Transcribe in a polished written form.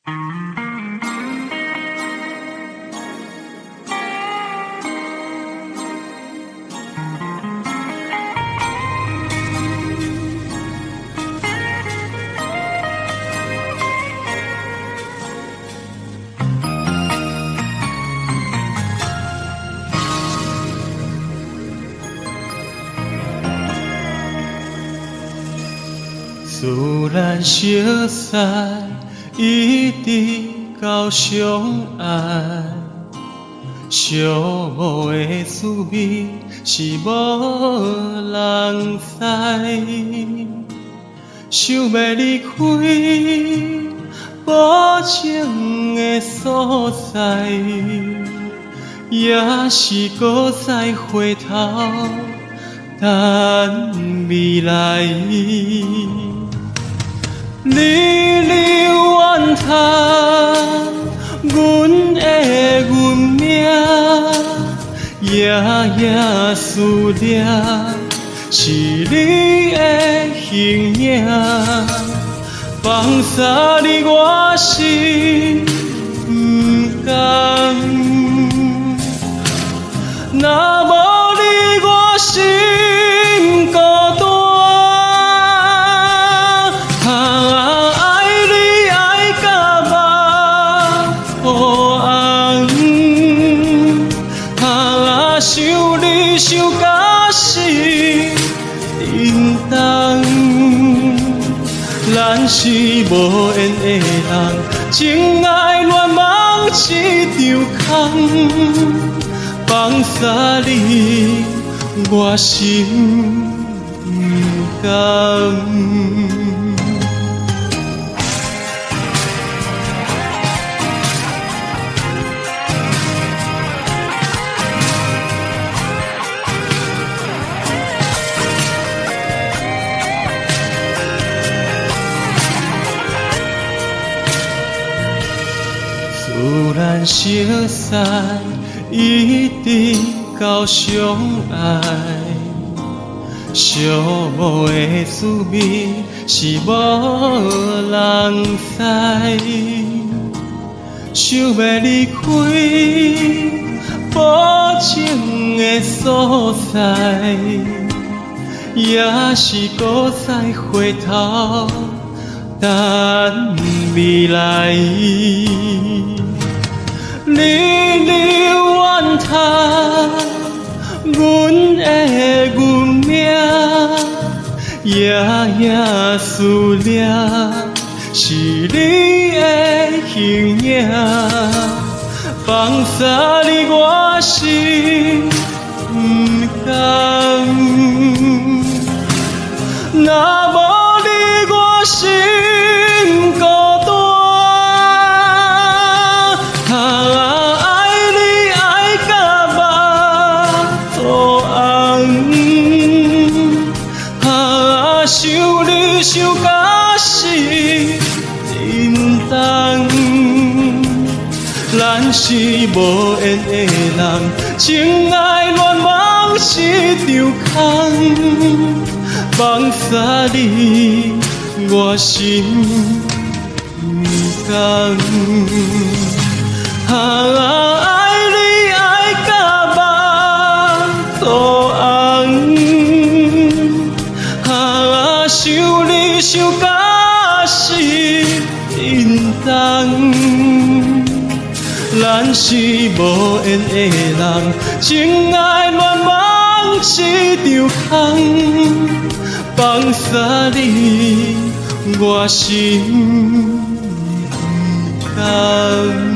自然熟悉，一直到相爱，寂寞的滋味是无人知。想要离开无情的所在，也是搁再回头等未来。你离远他，阮的运命，夜夜思念，是你的形影，放洒你我心不甘。若无你我心孤单。想你想到死，沉重。咱是无缘的人，情爱乱梦一场空。放洒你，我心不甘。自然熟悉，一直到相爱，寂寞的滋味是无人知。想要离开无情的所在，也是搁再回头等未来。你离远他，阮的运命，夜夜思念，是你的形影，放洒你我心不甘。若无你我心孤单。想你想到死，沉重。咱是无缘的人，情爱乱梦一场空。放洒你，我心不甘。爱你爱到目肚红。想你想到死，沉重。咱是无缘的人，情爱乱梦一场空。放洒你，我心不甘。